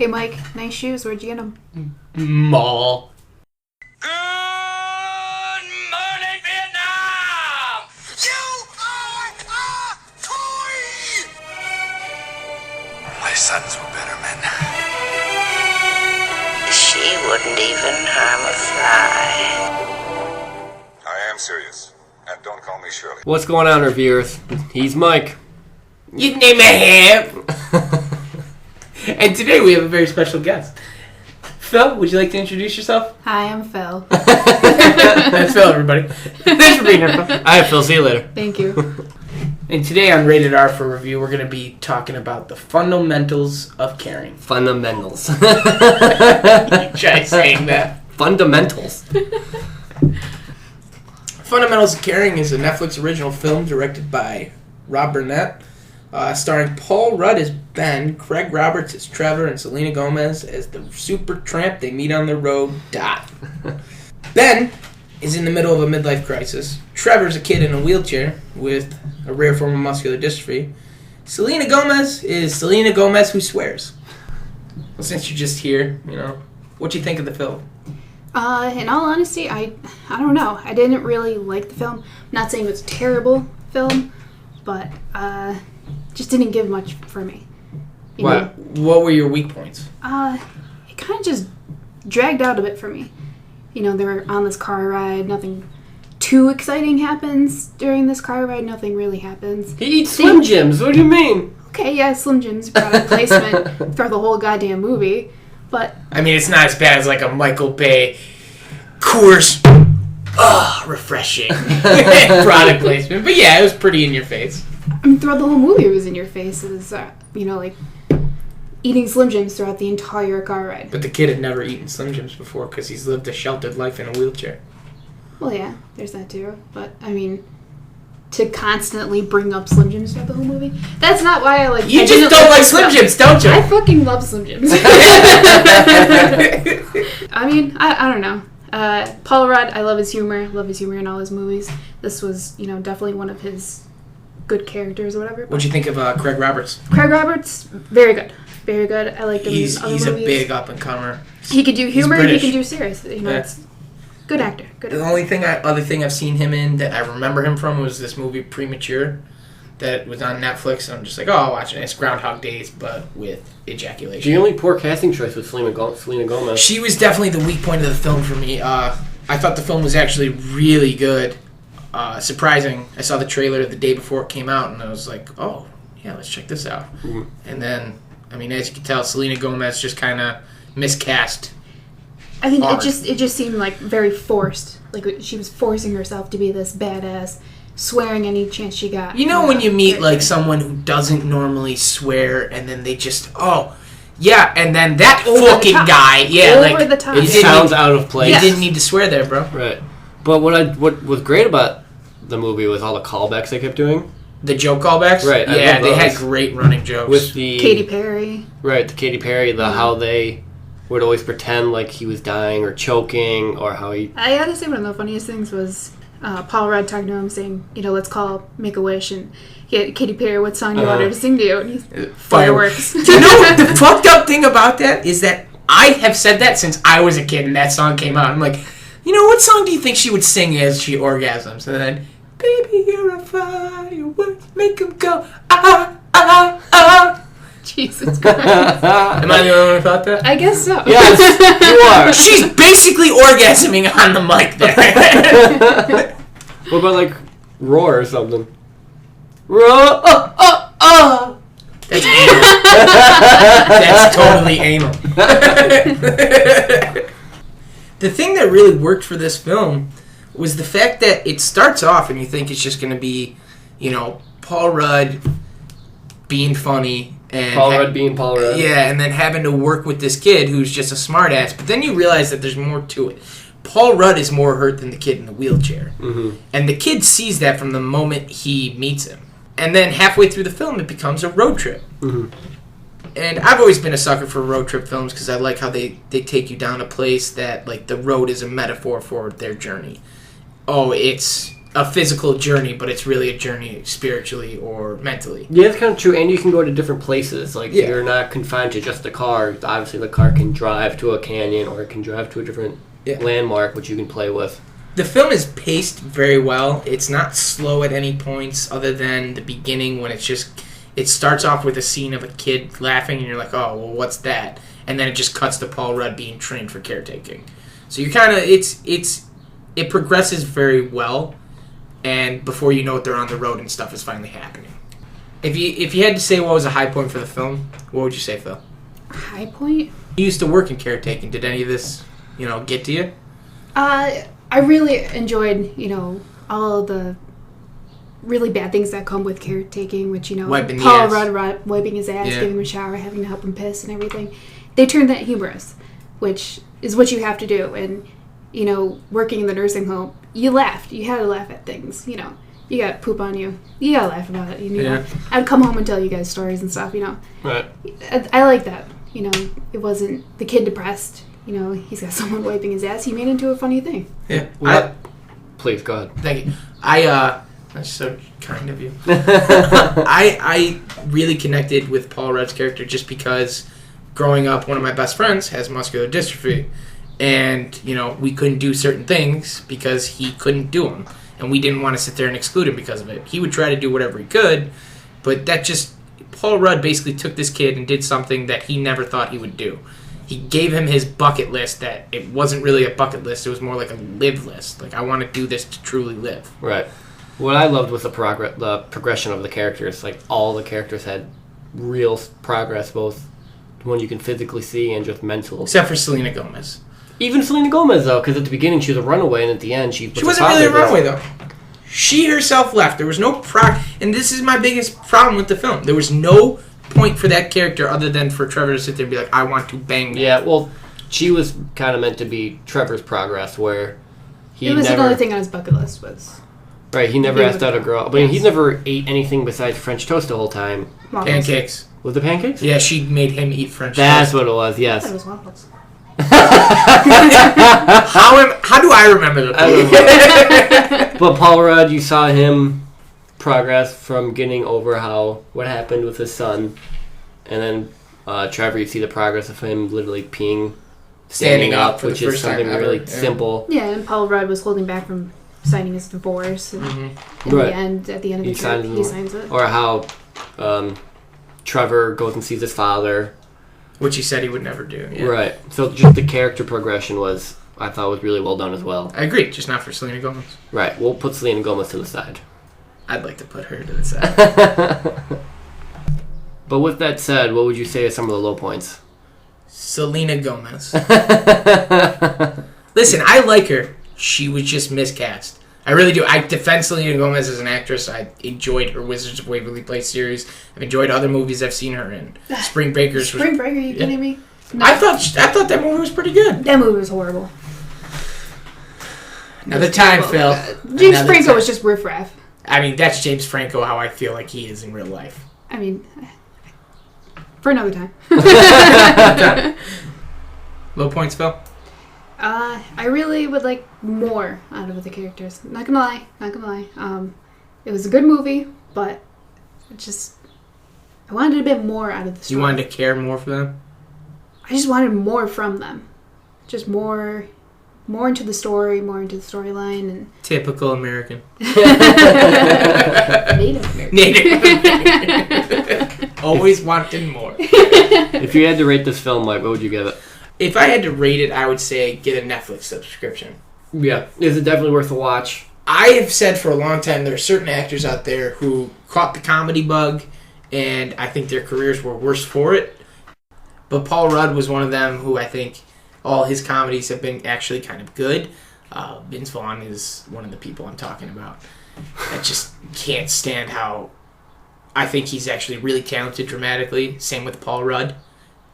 Hey, Mike, nice shoes. Where'd you get them? Mall. Good morning, Vietnam! You are a toy! My sons were better men. She wouldn't even harm a fly. I am serious. And don't call me Shirley. What's going on, reviewers? He's Mike. You name him. And today we have a very special guest. Phil, would you like to introduce yourself? Hi, I'm Phil. That's Phil, everybody. Thanks for being here, Phil. All right, Phil. See you later. Thank you. And today on Rated R for Review, we're going to be talking about the fundamentals of caring. Fundamentals. Try saying that. Fundamentals. Fundamentals of Caring is a Netflix original film directed by Rob Burnett, starring Paul Rudd as Ben, Craig Roberts as Trevor, and Selena Gomez as the super tramp they meet on the road, Dot. Ben is in the middle of a midlife crisis. Trevor's a kid in a wheelchair with a rare form of muscular dystrophy. Selena Gomez is Selena Gomez who swears. Well, since you're just here, what do you think of the film? In all honesty, I don't know. I didn't really like the film. I'm not saying it was a terrible film, but just didn't give much for me. What were your weak points? It kind of just dragged out a bit for me. They were on this car ride. Nothing too exciting happens during this car ride. Nothing really happens. He eats Slim Jims. What do you mean? Okay, yeah, Slim Jims product placement for the whole goddamn movie. But I mean, it's not as bad as like a Michael Bay Coors refreshing product placement. But yeah, it was pretty in your face. I mean, throughout the whole movie, it was in your face. It was, like eating Slim Jims throughout the entire car ride. But the kid had never eaten Slim Jims before because he's lived a sheltered life in a wheelchair. Well, yeah, there's that too. But, I mean, to constantly bring up Slim Jims throughout the whole movie, that's not why I like... You just don't like Slim Jims, don't you? I fucking love Slim Jims. I mean, I don't know. Paul Rudd, I love his humor. Love his humor in all his movies. This was, definitely one of his good characters or whatever. What'd you think of Craig Roberts? Craig Roberts, very good. Very good. I liked him in other movies. He's a big up-and-comer. He can do humor, he British. can do serious. It's good actor. Good The actor. only other thing I've seen him in that I remember him from was this movie Premature that was on Netflix, and I'm just like, oh, I'll watch it. It's Groundhog Days, but with ejaculation. The only poor casting choice was Selena Gomez. She was definitely the weak point of the film for me. I thought the film was actually really good. Surprising. I saw the trailer the day before it came out, and I was like, oh, yeah, let's check this out. Mm-hmm. And then, I mean, as you can tell, Selena Gomez just kind of miscast. I think it just seemed like very forced. Like she was forcing herself to be this badass, swearing any chance she got. When you meet like someone who doesn't normally swear, and then they just yeah, and then that fucking guy, over the top. It sounds out of place. You didn't need to swear there, bro. Right. But what was great about the movie was all the callbacks they kept doing. The joke callbacks? Right. Yeah, they had great running jokes. With the Katy Perry. Right, the Katy Perry, how they would always pretend like he was dying or choking, or how he... I gotta say, one of the funniest things was Paul Rudd talking to him saying, let's call Make-A-Wish, and Katy Perry, what song do you want her to sing to you? And he's, Fireworks. Do you know what the fucked up thing about that is that I have said that since I was a kid and that song came out. I'm like, what song do you think she would sing as she orgasms? And then, baby, you're a firework, make 'em go, ah, ah, ah. Jesus Christ. Am I the only one who thought that? I guess so. Yes, you are. She's basically orgasming on the mic there. What about, like, Roar or something? Roar, oh, oh, oh. That's anal. That's totally anal. The thing that really worked for this film was the fact that it starts off and you think it's just going to be, Paul Rudd being funny. And Paul Rudd being Paul Rudd. Yeah, and then having to work with this kid who's just a smartass. But then you realize that there's more to it. Paul Rudd is more hurt than the kid in the wheelchair. Mm-hmm. And the kid sees that from the moment he meets him. And then halfway through the film, it becomes a road trip. Mm-hmm. And I've always been a sucker for road trip films because I like how they take you down a place that, like, the road is a metaphor for their journey. Oh, it's a physical journey, but it's really a journey spiritually or mentally. Yeah, it's kind of true, and you can go to different places. Like, Yeah. you're not confined to just the car. Obviously, the car can drive to a canyon, or it can drive to a different landmark, which you can play with. The film is paced very well. It's not slow at any points other than the beginning when it starts off with a scene of a kid laughing and you're like, oh, well, what's that? And then it just cuts to Paul Rudd being trained for caretaking. So you're kind of, it progresses very well, and before you know it, they're on the road and stuff is finally happening. If you had to say what was a high point for the film, what would you say, Phil? High point? You used to work in caretaking. Did any of this, get to you? I really enjoyed, all of the really bad things that come with caretaking, which, Wiping the Paul ass. Rudd wiping his ass, Yeah. giving him a shower, having to help him piss and everything. They turned that humorous, which is what you have to do. And, working in the nursing home, you laughed. You had to laugh at things, You got poop on you. You got to laugh about it. Yeah. I'd come home and tell you guys stories and stuff, Right. I like that. It wasn't the kid depressed. He's got someone wiping his ass. He made it into a funny thing. Yeah. Please, go ahead. Thank you. That's so kind of you. I really connected with Paul Rudd's character just because growing up, one of my best friends has muscular dystrophy. And, we couldn't do certain things because he couldn't do them. And we didn't want to sit there and exclude him because of it. He would try to do whatever he could, but Paul Rudd basically took this kid and did something that he never thought he would do. He gave him his bucket list that it wasn't really a bucket list. It was more like a live list. Like, I want to do this to truly live. Right. What I loved was the progression of the characters. Like, all the characters had real progress, both when you can physically see and just mental. Except for Selena Gomez. Even Selena Gomez, though, because at the beginning she was a runaway, and at the end she wasn't really a runaway, though. She herself left. There was no and this is my biggest problem with the film. There was no point for that character other than for Trevor to sit there and be like, I want to bang that. Yeah, well, she was kind of meant to be Trevor's progress, where It was another thing on his bucket list was... Right, he never asked out a girl. But Yes. he never ate anything besides French toast the whole time. Waffles. Pancakes. Was it pancakes? Yeah, she made him eat French That's toast. what it was, yes. That was waffles. How do I remember that? But Paul Rudd, you saw him progress from getting over what happened with his son. And then Trevor, you see the progress of him literally peeing, standing up, for the which is first time something ever, really yeah. simple. Yeah, and Paul Rudd was holding back from signing his divorce. And in Right. the end, at the end of the trip, he signs it. Or how Trevor goes and sees his father. Which he said he would never do. Yeah. Right. So just the character progression I thought was really well done as well. I agree, just not for Selena Gomez. Right. We'll put Selena Gomez to the side. I'd like to put her to the side. But with that said, what would you say are some of the low points? Selena Gomez. Listen, I like her. She was just miscast. I really do. I defend Selena Gomez as an actress. I enjoyed her Wizards of Waverly Place series. I've enjoyed other movies I've seen her in. Spring Breakers. Spring Break, are you kidding me? No. I thought that movie was pretty good. That movie was horrible. Another time, Phil. James Another Franco time. was just riffraff. I mean, that's James Franco, how I feel like he is in real life. I mean, for another time. Low points, Phil? I really would like more out of the characters. Not gonna lie. It was a good movie, but I wanted a bit more out of the story. You wanted to care more for them? I just wanted more from them. Just more into the story, more into the storyline, and Typical American. Native American. Native. Always wanting more. If you had to rate this film, Mike, what would you give it? If I had to rate it, I would say get a Netflix subscription. Yeah. Is it definitely worth a watch? I have said for a long time there are certain actors out there who caught the comedy bug, and I think their careers were worse for it. But Paul Rudd was one of them who I think all his comedies have been actually kind of good. Vince Vaughn is one of the people I'm talking about. I just can't stand how I think he's actually really talented dramatically. Same with Paul Rudd.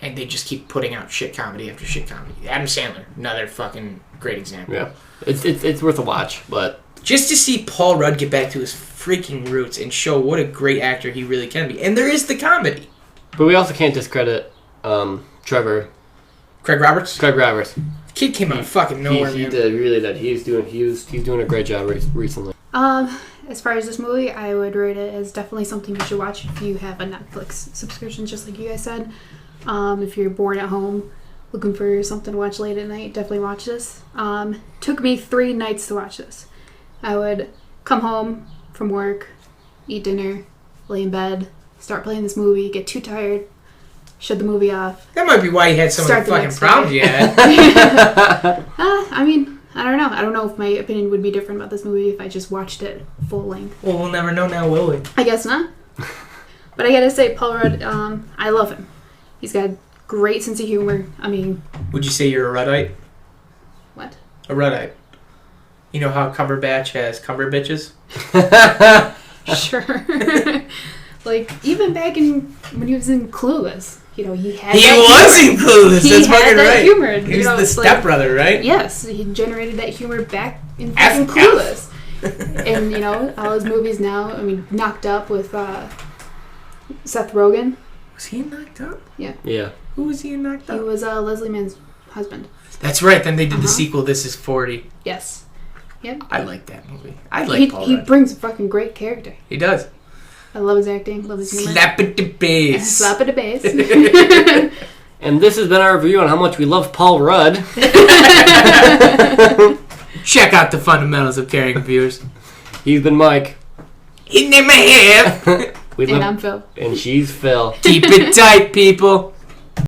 And they just keep putting out shit comedy after shit comedy. Adam Sandler, another fucking great example. Yeah. It's worth a watch, but... Just to see Paul Rudd get back to his freaking roots and show what a great actor he really can be. And there is the comedy. But we also can't discredit Trevor. Craig Roberts? Craig Roberts. Kid came out of fucking nowhere, He man. did, really did. He's doing a great job recently. As far as this movie, I would rate it as definitely something you should watch if you have a Netflix subscription, just like you guys said. If you're bored at home, looking for something to watch late at night, definitely watch this. Took me 3 nights to watch this. I would come home from work, eat dinner, lay in bed, start playing this movie, get too tired, shut the movie off. That might be why you had some of the fucking next problems day. you had. I mean, I don't know. I don't know if my opinion would be different about this movie if I just watched it full length. Well, we'll never know now, will we? I guess not. But I gotta say, Paul Rudd, I love him. He's got a great sense of humor. I mean... Would you say you're a Ruddite? What? A Ruddite. You know how Cumberbatch has Cumber bitches? Sure. Like, even back when he was in Clueless, he had He that was humor. in Clueless, He that's had fucking that right. humor. He was the stepbrother, right? Yes, he generated that humor back in fucking F. Clueless. And, all his movies now, Knocked Up with Seth Rogen. Was he in Knocked Up? Yeah. Who was he in Knocked Up? He was Leslie Mann's husband. That's right, then they did the sequel, This Is 40. Yes. Yep. I like that movie. I like Paul He Rudd. brings a fucking great character. He does. I love his acting, love his humor. Slap at the bass. Slap at the bass. And this has been our review on how much we love Paul Rudd. Check out the fundamentals of caring, viewers. He's been Mike. His name I have. We And I'm Phil. And she's Phil. Keep it tight, people.